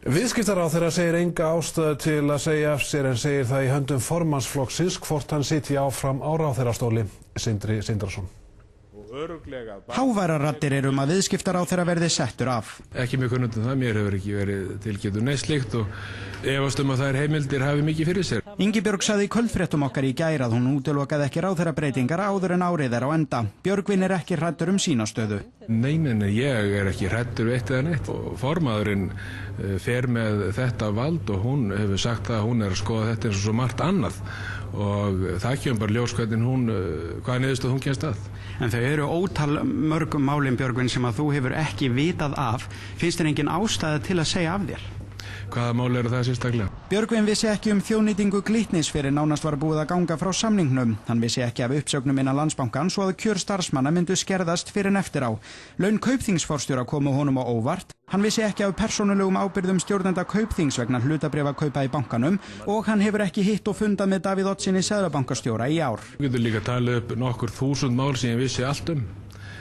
Viðskiptaráðherra segir enga ástæðu til að segja af sér en segir það í höndum formannsflokksins hvort hann sitji áfram á ráðherrastóli. Sindri Sindrason. Háværar raddir eru að viðskiptaráðherra verði settur af. Ekki mjög kunnugt það, mér hefur ekki verið tilkynnt neitt slíkt og efast að þær heimildir hafi mikið fyrir sér. Ingibjörg sagði í kvöldfréttum okkar í gær að hún útilokaði ekki ráðherrabreytingar áður en árið á enda. Björgvin ekki hræddur sína stöðu. Nei, ég ekki hræddur eitt eða neitt. Formaðurinn fer með þetta vald og hún hefur sagt að hún að skoða þetta eins og svo margt annað og það kemur bara ljós hvaða niðurstöðu hún kemst að. En þau eru ótal mörgum málin, Björgvin, sem að þú hefur ekki vitað af. Finnst þér engin ástæða til að segja af þér? Hvaða mál eru það sérstaklega? Björgvin vissi ekki þjóðnýtingu Glitnis fyrir nánast var búið að ganga frá samningnum. Hann vissi ekki af uppsögnum innan Landsbankans og að kjör starfsmanna myndu skerðast fyrr en eftir á. Laun Kaupþingsforstjóra komu honum á óvart. Hann vissi ekki af persónulegum ábyrgðum stjórnenda Kaupþings vegna hlutabréfakaupa í bankanum og hann hefur ekki hitt og fundað með Davíð Oddssyni seðlabankastjóra í ár. Þú getur líka talið upp nokkur þúsund mál sem ég vissi allt um.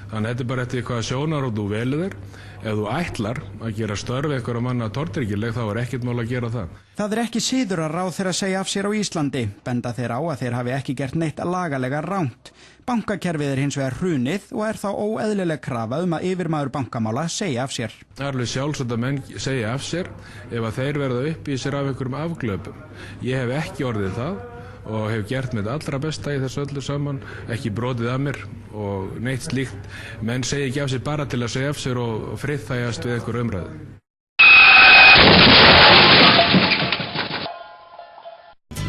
Þannig þetta bara eftir hvaða sjónarhorn þú velur þér. Ef þú ætlar að gera störf einhverja manna tortryggileg þá ekkert mál að gera það. Það ekki siður að ráðherra segja af sér á Íslandi. Benda þeir á að þeir hafi ekki gert neitt lagalega rangt. Bankakerfið hins vegar hrunið og þá óeðlileg krafa að yfirmaður bankamála segja af sér. Það alveg sjálfsagt að menn segja af sér ef að þeir verða upp í sér af einhverjum afglöpum. Ég hef ekki orðið það og hef gert mitt allra besta í þessu öllu saman, ekki brotið af mér og neitt slíkt. Menn segja ekki af sér bara til að segja af sér og friðþægjast við einhver umræðu.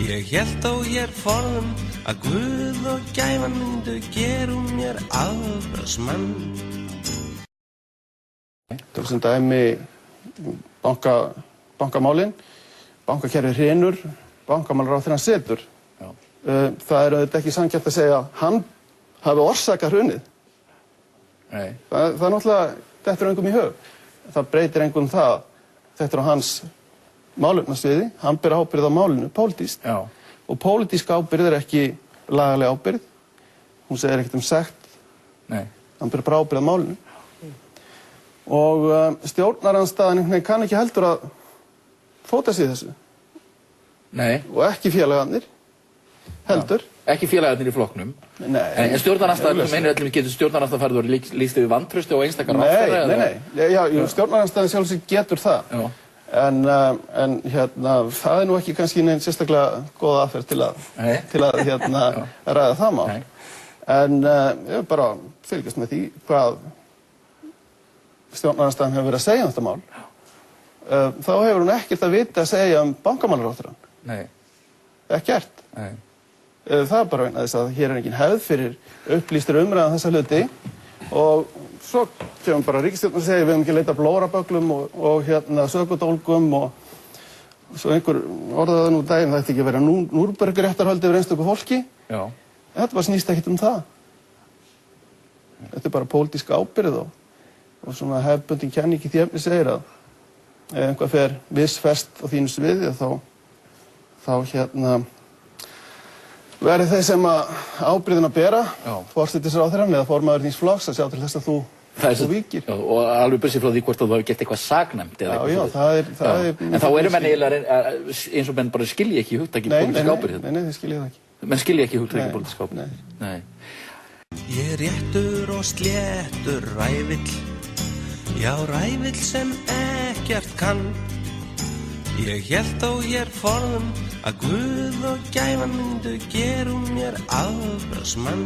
Ég hélt á hér forðum að Guð og gæfan myndu gerum mér afbragðsmann. Tökum sem dæmi bankamálin, bankakerfið hrynur, bankamálaráðherrann setur. Það auðvitað ekki sanngjarnt að segja að hann hafi orsakað hrunið. Nei. Það náttúrulega, þetta engum í hug. Það breytir engum það. Þetta á hans málefnasviði, hann ber ábyrgð á málinu, pólitískt. Já. Og pólitísk ábyrgð ekki lagaleg ábyrgð. Hún segir ekkert sekt. Nei. Hann ber bara ábyrgð á málinu. Og stjórnarandstaðan kann ekki heldur að fóta sig í þessu. Nei. Og ekki félagarnir heldur. Já. Ekki félagarnir í flokknum. Nei. En stjórnarandstaðan, meinir öllum getur stjórnarandstaðan farið og lýst yfir vantrausti og einstakar ráðherra? Nei. Já, stjórnarandstaðan sjálfsög getur það. Já. En það nú ekki kannski neinn sérstaklega góð aðferð til að ræða það mál. Nei. En ég bara fylgjast með því hvað stjórnarandstaðan hefur verið að segja um þetta mál. Þá hefur hún ekkert að vita að segja bankamálaráðherrann. Nei. Ekkert. Nei. Það bara vegna þess að hér engin hefð fyrir upplýstir umræðan þessa hluti og svo kemur bara ríkisstjórnin að segja við höfum ekki leita blórabögglum og sökudólgum og svo einhver orðaði nú daginn það ætti ekki að vera Núrnbergréttarhöld yfir einstöku fólki. Já. En þetta bara snýst ekkert um það. Þetta bara pólitísk ábyrgð og svona hefðbundin kenning í því efni segir að ef einhvað fer vissfest á þínu sviði þá verði þeir sem ábyrgðina bera, forsætisráðherrann eða formaður þíns flokks að sjá til þess að þú víkir. Já, og alveg bursið frá því hvort þú hefur gert eitthvað saknæmt eða eitthvað. Já, það er... En þá eru menn eiginlega eins og menn bara skilji ekki hugtakið pólitísk ábyrgð. Nei, þið skiljið það ekki. Menn skilji ekki hugtakið pólitísk ábyrgð. Nei. Ég réttur og sléttur rævill, já rævill sem ekkert kann. Ég hélt á hér forðum að Guð og gæfan myndu gerum mér afbragðsmann.